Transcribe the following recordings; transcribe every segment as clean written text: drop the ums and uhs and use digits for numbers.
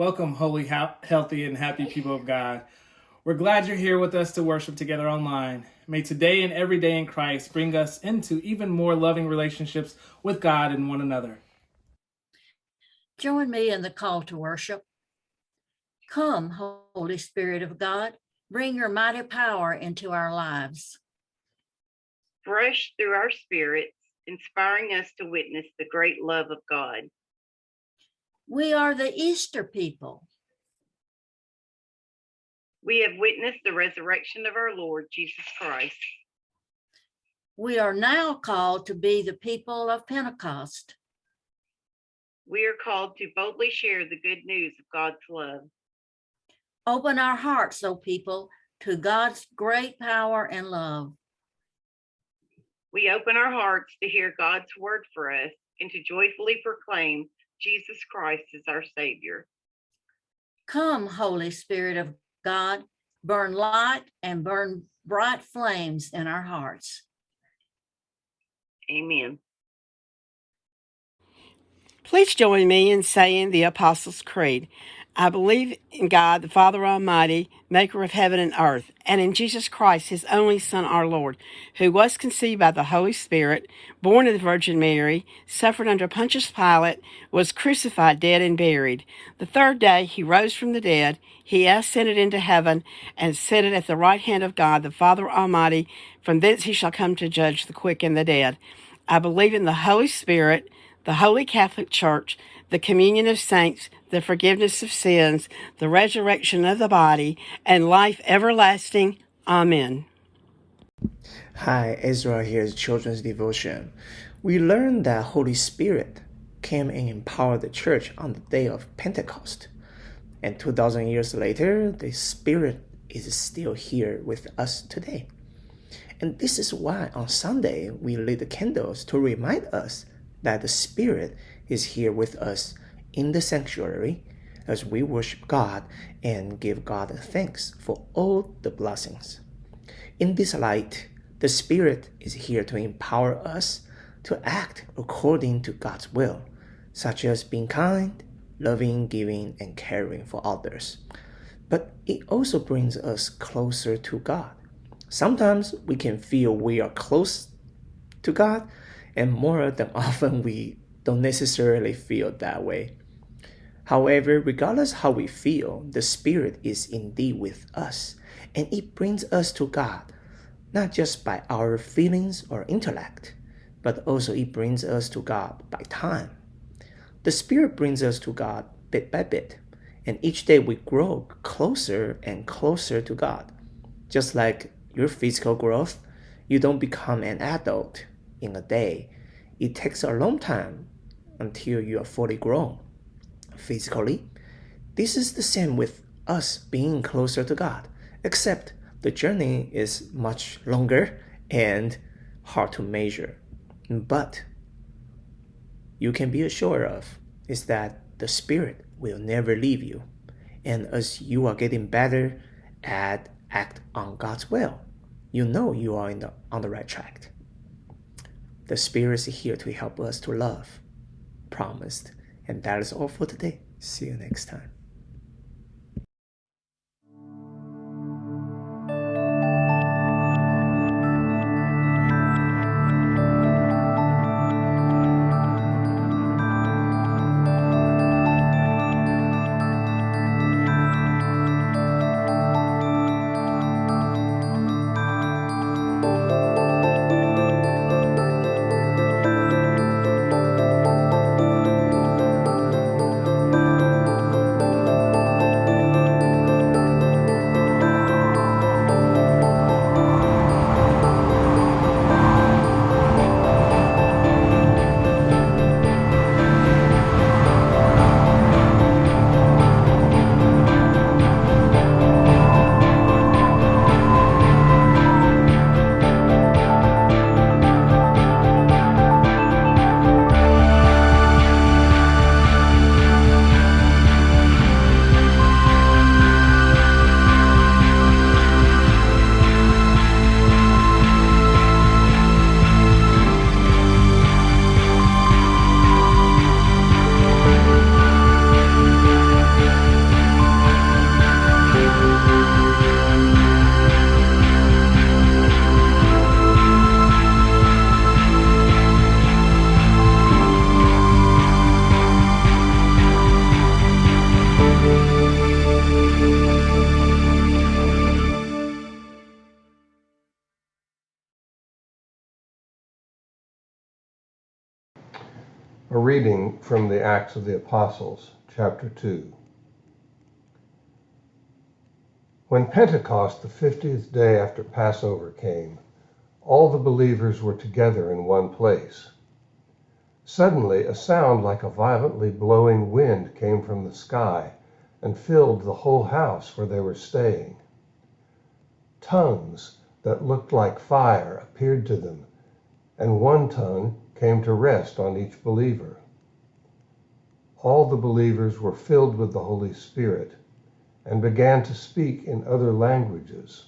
Welcome, holy, healthy, and happy people of God. We're glad you're here with us to worship together online. May today and every day in Christ bring us into even more loving relationships with God and one another. Join me in the call to worship. Come, Holy Spirit of God, bring your mighty power into our lives. Brush through our spirits, inspiring us to witness the great love of God. We are the Easter people. We have witnessed the resurrection of our Lord Jesus Christ. We are now called to be the people of Pentecost. We are called to boldly share the good news of God's love. Open our hearts, O people, to God's great power and love. We open our hearts to hear God's word for us and to joyfully proclaim Jesus Christ as our Savior. Come, Holy Spirit of God, burn light and burn bright flames in our hearts. Amen. Please join me in saying the Apostles' Creed. I believe in God, the Father Almighty, maker of heaven and earth, and in Jesus Christ, his only Son, our Lord, who was conceived by the Holy Spirit, born of the Virgin Mary, suffered under Pontius Pilate, was crucified, dead, and buried. The third day he rose from the dead. He ascended into heaven and sitteth at the right hand of God, the Father Almighty. From thence he shall come to judge the quick and the dead. I believe in the Holy Spirit, the Holy Catholic Church, the communion of saints, the forgiveness of sins, the resurrection of the body, and life everlasting. Amen. Hi, Ezra here's Children's Devotion. We learned that Holy Spirit came and empowered the church on the day of Pentecost. And 2,000 years later, the Spirit is still here with us today. And this is why on Sunday we lit the candles to remind us that the Spirit is here with us in the sanctuary as we worship God and give God thanks for all the blessings. In this light, the Spirit is here to empower us to act according to God's will, such as being kind, loving, giving, and caring for others. But it also brings us closer to God. Sometimes we can feel we are close to God, and more than often we don't necessarily feel that way. However, regardless how we feel, the Spirit is indeed with us, and it brings us to God, not just by our feelings or intellect, but also it brings us to God by time. The Spirit brings us to God bit by bit, and each day we grow closer and closer to God. Just like your physical growth, you don't become an adult in a day. It takes a long time until you are fully grown. Physically, this is the same with us being closer to God, except the journey is much longer and hard to measure. But you can be assured of is that the Spirit will never leave you. And as you are getting better at act on God's will, you know you are on the right track. The Spirit is here to help us to love, promised. And that is all for today. See you next time. A reading from the Acts of the Apostles, chapter 2. When Pentecost, the 50th day after Passover, came, all the believers were together in one place. Suddenly, a sound like a violently blowing wind came from the sky and filled the whole house where they were staying. Tongues that looked like fire appeared to them, and one tongue came to rest on each believer. All the believers were filled with the Holy Spirit and began to speak in other languages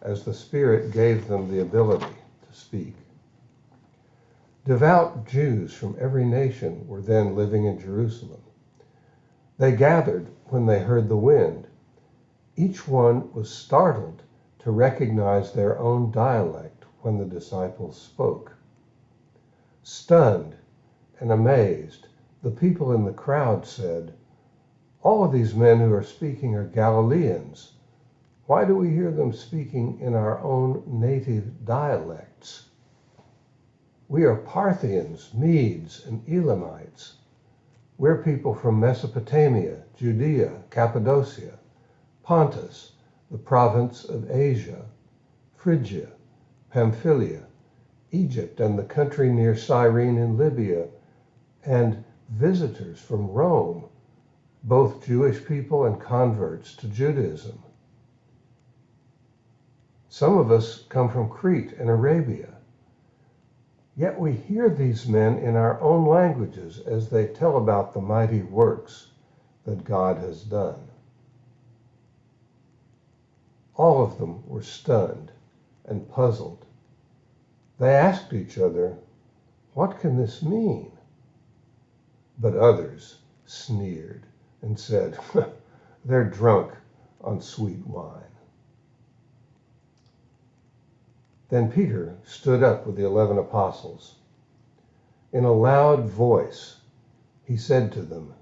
as the Spirit gave them the ability to speak. Devout Jews from every nation were then living in Jerusalem. They gathered when they heard the wind. Each one was startled to recognize their own dialect when the disciples spoke. Stunned and amazed, the people in the crowd said, "All of these men who are speaking are Galileans. Why do we hear them speaking in our own native dialects? We are Parthians, Medes, and Elamites. We're people from Mesopotamia, Judea, Cappadocia, Pontus, the province of Asia, Phrygia, Pamphylia, Egypt, and the country near Cyrene in Libya, and visitors from Rome, both Jewish people and converts to Judaism. Some of us come from Crete and Arabia. Yet we hear these men in our own languages as they tell about the mighty works that God has done." All of them were stunned and puzzled. They asked each other, "What can this mean?" But others sneered and said, "They're drunk on sweet wine." Then Peter stood up with the 11 apostles. In a loud voice, he said to them,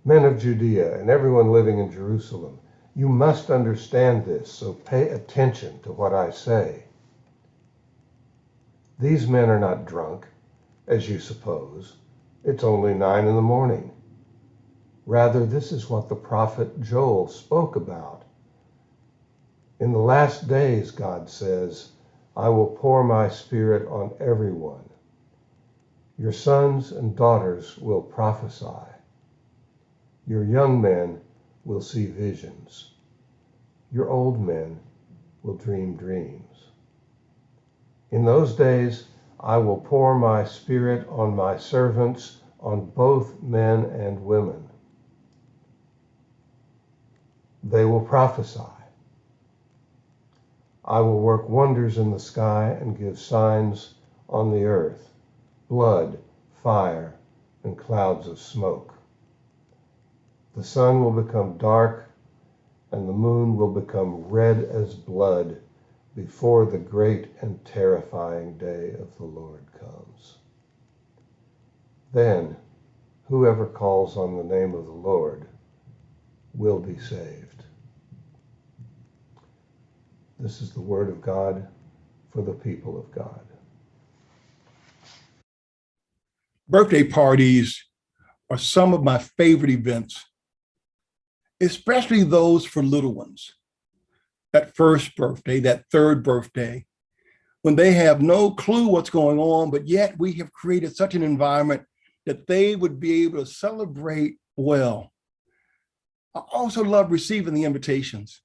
"Men of Judea and everyone living in Jerusalem, you must understand this, so pay attention to what I say. These men are not drunk, as you suppose. It's only 9 in the morning. Rather, this is what the prophet Joel spoke about. In the last days, God says, I will pour my Spirit on everyone. Your sons and daughters will prophesy. Your young men will see visions. Your old men will dream dreams. In those days, I will pour my Spirit on my servants, on both men and women. They will prophesy. I will work wonders in the sky and give signs on the earth, blood, fire, and clouds of smoke. The sun will become dark, and the moon will become red as blood before the great and terrifying day of the Lord comes. Then whoever calls on the name of the Lord will be saved." This is the word of God for the people of God. Birthday parties are some of my favorite events, especially those for little ones. That first birthday, that third birthday, when they have no clue what's going on, but yet we have created such an environment that they would be able to celebrate well. I also love receiving the invitations.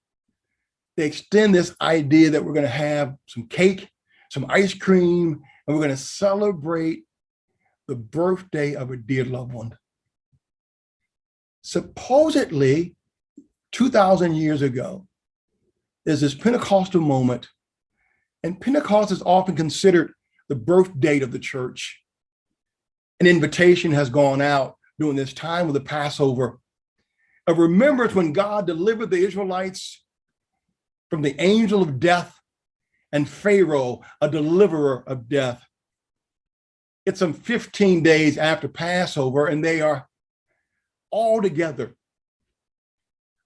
They extend this idea that we're going to have some cake, some ice cream, and we're going to celebrate the birthday of a dear loved one. Supposedly, 2,000 years ago, there's this Pentecostal moment, and Pentecost is often considered the birth date of the church. An invitation has gone out during this time of the Passover, a remembrance when God delivered the Israelites from the angel of death and Pharaoh, a deliverer of death. It's some 15 days after Passover, and they are all together.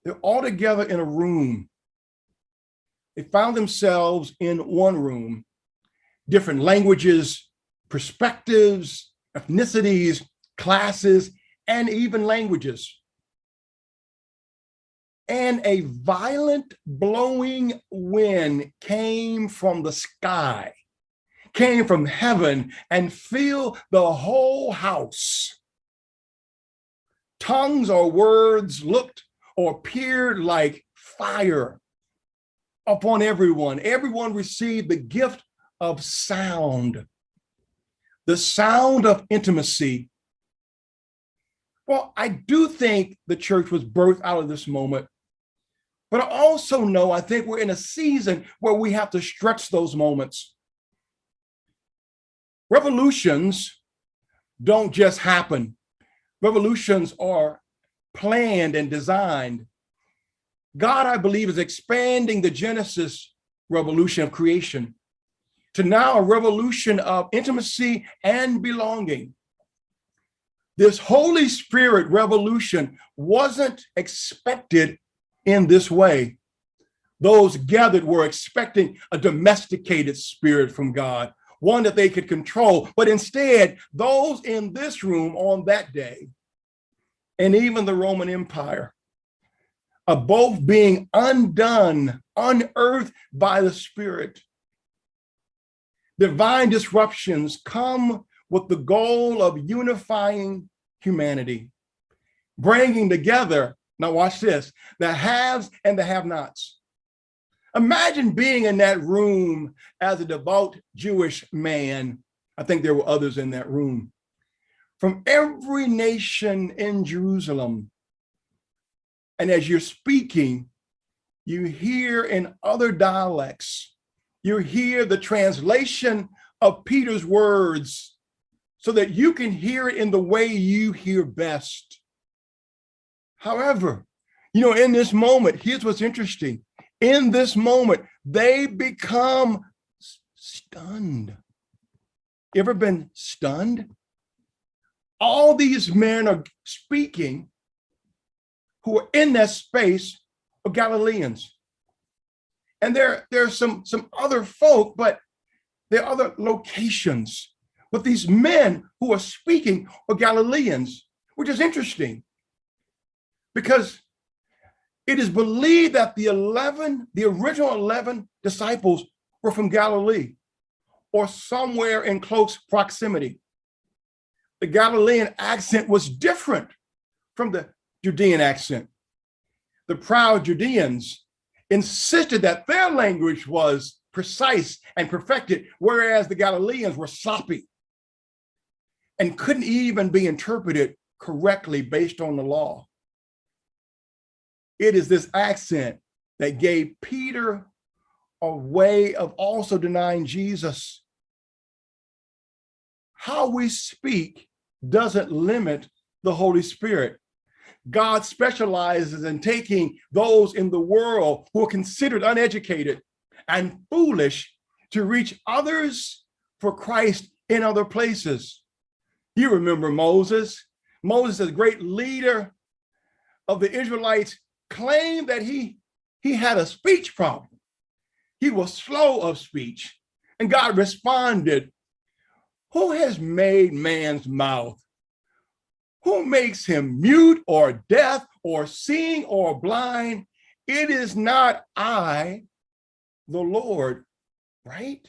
They're all together in a room. They found themselves in one room, different languages, perspectives, ethnicities, classes, and even languages. And a violent blowing wind came from the sky, came from heaven, and filled the whole house. Tongues or words looked or appeared like fire upon everyone. Everyone received the gift of sound, the sound of intimacy. Well, I do think the church was birthed out of this moment, but I also know I think we're in a season where we have to stretch those moments. Revolutions don't just happen. Revolutions are planned and designed. God, I believe, is expanding the Genesis revolution of creation to now a revolution of intimacy and belonging. This Holy Spirit revolution wasn't expected in this way. Those gathered were expecting a domesticated spirit from God, one that they could control. But instead, those in this room on that day, and even the Roman Empire, are both being undone, unearthed by the Spirit. Divine disruptions come with the goal of unifying humanity, bringing together, now watch this, the haves and the have-nots. Imagine being in that room as a devout Jewish man. I think there were others in that room. From every nation in Jerusalem. And as you're speaking, you hear in other dialects, you hear the translation of Peter's words so that you can hear it in the way you hear best. However, in this moment, here's what's interesting. In this moment, they become stunned. You ever been stunned? All these men are speaking who are in that space are Galileans. And there's some other folk, but there are other locations. But these men who are speaking are Galileans, which is interesting because it is believed that the original 11 disciples were from Galilee or somewhere in close proximity. The Galilean accent was different from the Judean accent. The proud Judeans insisted that their language was precise and perfected, whereas the Galileans were sloppy and couldn't even be interpreted correctly based on the law. It is this accent that gave Peter a way of also denying Jesus. How we speak doesn't limit the Holy Spirit. God specializes in taking those in the world who are considered uneducated and foolish to reach others for Christ in other places. You remember Moses. Moses, a great leader of the Israelites, claimed that he had a speech problem. He was slow of speech. And God responded, "Who has made man's mouth? Who makes him mute or deaf or seeing or blind? It is not I, the Lord," right?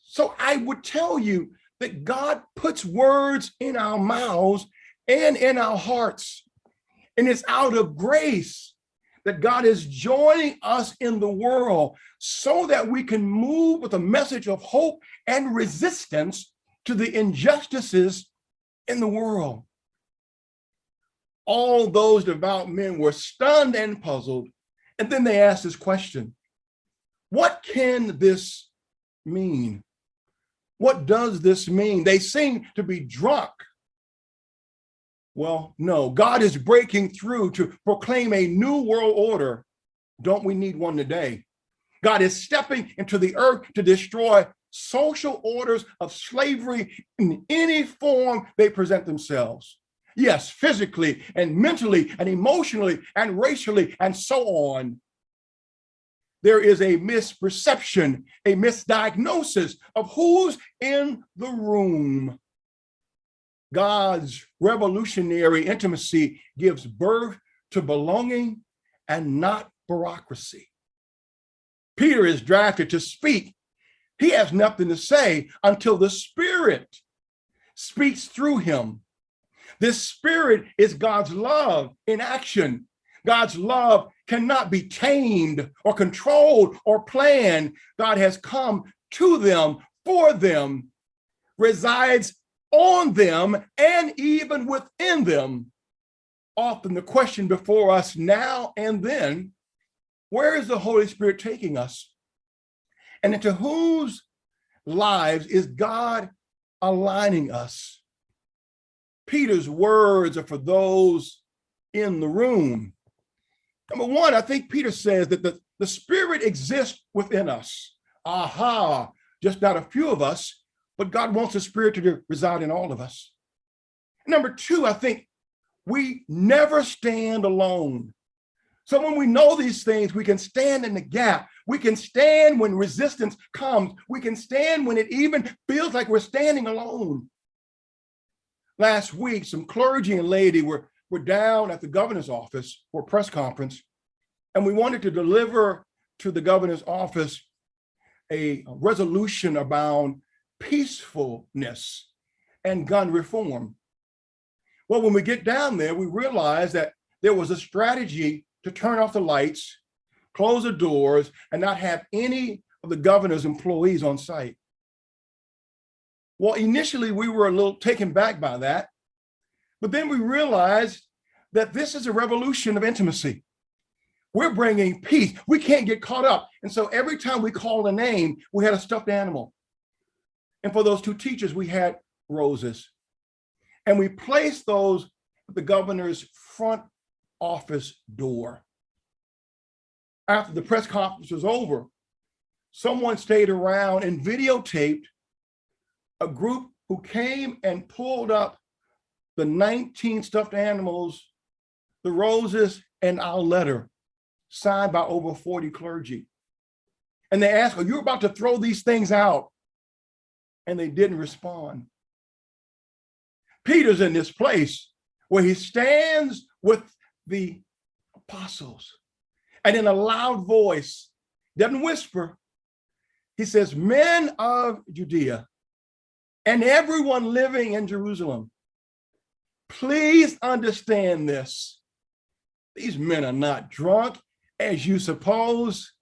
So I would tell you that God puts words in our mouths and in our hearts. And it's out of grace that God is joining us in the world so that we can move with a message of hope and resistance to the injustices in the world. All those devout men were stunned and puzzled. And then they asked this question: what can this mean? What does this mean? They seem to be drunk. Well, no, God is breaking through to proclaim a new world order. Don't we need one today? God is stepping into the earth to destroy social orders of slavery in any form they present themselves. Yes, physically and mentally and emotionally and racially and so on. there is a misperception, a misdiagnosis of who's in the room. God's revolutionary intimacy gives birth to belonging and not bureaucracy. Peter is drafted to speak. He has nothing to say until the Spirit speaks through him. This Spirit is God's love in action. God's love cannot be tamed or controlled or planned. God has come to them, for them, resides on them, and even within them. Often the question before us now and then, where is the Holy Spirit taking us? And into whose lives is God aligning us? Peter's words are for those in the room. Number one, I think Peter says that the Spirit exists within us. Aha, just not a few of us, but God wants the Spirit to reside in all of us. Number two, I think we never stand alone. So when we know these things, we can stand in the gap. We can stand when resistance comes. We can stand when it even feels like we're standing alone. Last week, some clergy and laity were down at the governor's office for a press conference, and we wanted to deliver to the governor's office a resolution about peacefulness and gun reform. Well, when we get down there, we realize that there was a strategy to turn off the lights, close the doors, and not have any of the governor's employees on site. Well, initially, we were a little taken back by that, but then we realized that this is a revolution of intimacy. We're bringing peace. We can't get caught up. And so every time we called a name, we had a stuffed animal. And for those two teachers, we had roses. And we placed those at the governor's front office door. After the press conference was over, someone stayed around and videotaped a group who came and pulled up the 19 stuffed animals, the roses, and our letter, signed by over 40 clergy. And they asked, are you about to throw these things out? And they didn't respond. Peter's in this place where he stands with the apostles, and in a loud voice, doesn't whisper, he says, men of Judea and everyone living in Jerusalem, please understand this. These men are not drunk, as you suppose.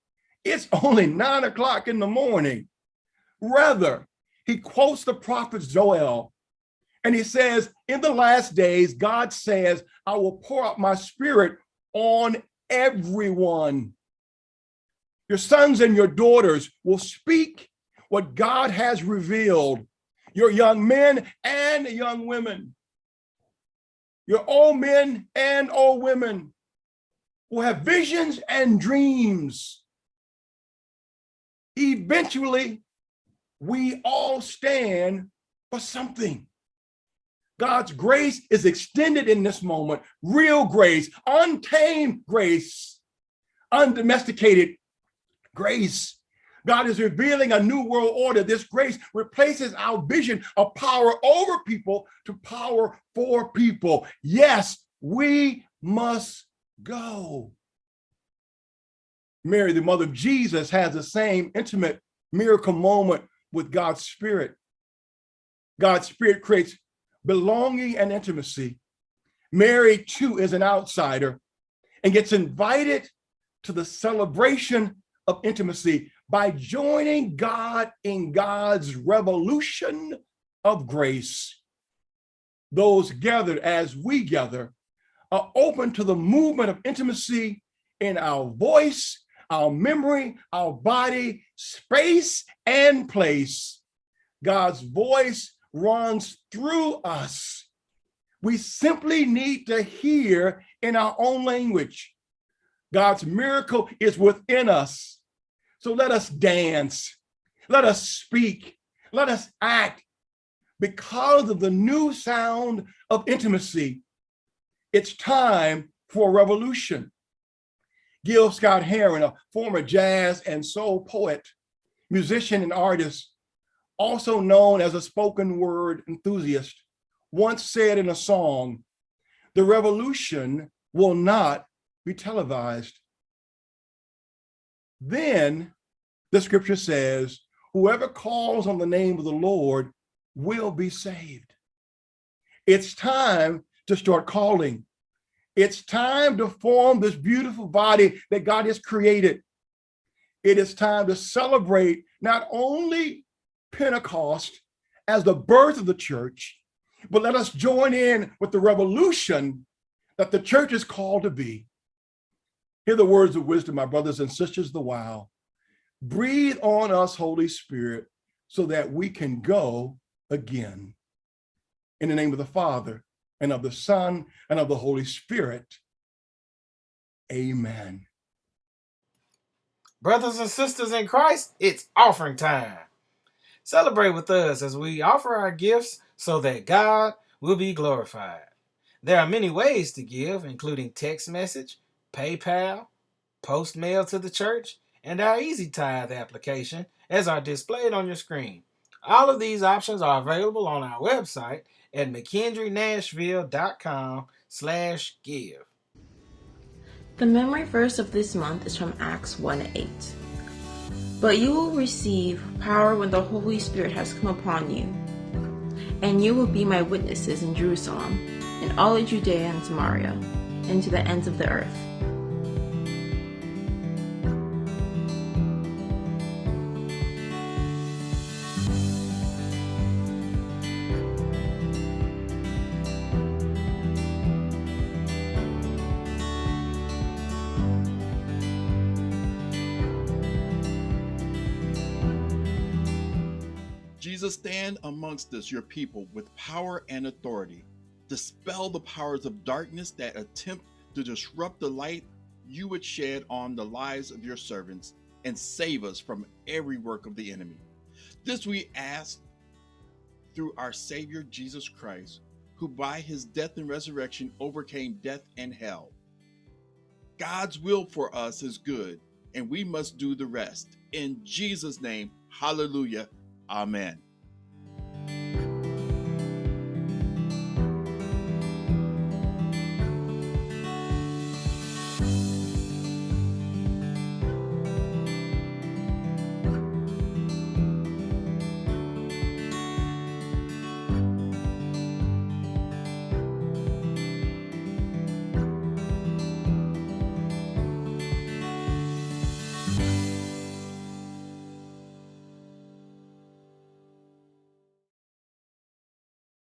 It's only 9 o'clock in the morning. Rather, he quotes the prophet Joel, and he says, in the last days, God says, I will pour out my Spirit on everyone. Your sons and your daughters will speak what God has revealed. Your young men and young women, your old men and old women will have visions and dreams. Eventually, we all stand for something. God's grace is extended in this moment, real grace, untamed grace, undomesticated grace. God is revealing a new world order. This grace replaces our vision of power over people to power for people. Yes, we must go. Mary, the mother of Jesus, has the same intimate miracle moment with God's Spirit. God's Spirit creates belonging and intimacy. Mary, too, is an outsider and gets invited to the celebration of intimacy by joining God in God's revolution of grace. Those gathered as we gather are open to the movement of intimacy in our voice, our memory, our body, space, and place. God's voice runs through us. We simply need to hear in our own language. God's miracle is within us. So let us dance, let us speak, let us act because of the new sound of intimacy. It's time for a revolution. Gil Scott-Heron, a former jazz and soul poet, musician, and artist, also known as a spoken word enthusiast, once said in a song, "The revolution will not be televised." Then the scripture says, whoever calls on the name of the Lord will be saved. It's time to start calling. It's time to form this beautiful body that God has created. It is time to celebrate not only Pentecost as the birth of the church, but let us join in with the revolution that the church is called to be. Hear the words of wisdom, my brothers and sisters, the while. Breathe on us, Holy Spirit, so that we can go again. In the name of the Father, and of the Son, and of the Holy Spirit. Amen. Brothers and sisters in Christ, it's offering time. Celebrate with us as we offer our gifts so that God will be glorified. There are many ways to give, including text message, PayPal, post mail to the church, and our Easy Tithe application, as are displayed on your screen. All of these options are available on our website at mchendrynashville.com/give. The memory verse of this month is from Acts 1:8. But you will receive power when the Holy Spirit has come upon you, and you will be my witnesses in Jerusalem, in all of Judea and Samaria, and to the ends of the earth. Jesus, stand amongst us, your people, with power and authority. Dispel the powers of darkness that attempt to disrupt the light you would shed on the lives of your servants, and save us from every work of the enemy. This we ask through our Savior Jesus Christ, who by his death and resurrection overcame death and hell. God's will for us is good, and we must do the rest. In Jesus' name, hallelujah, amen.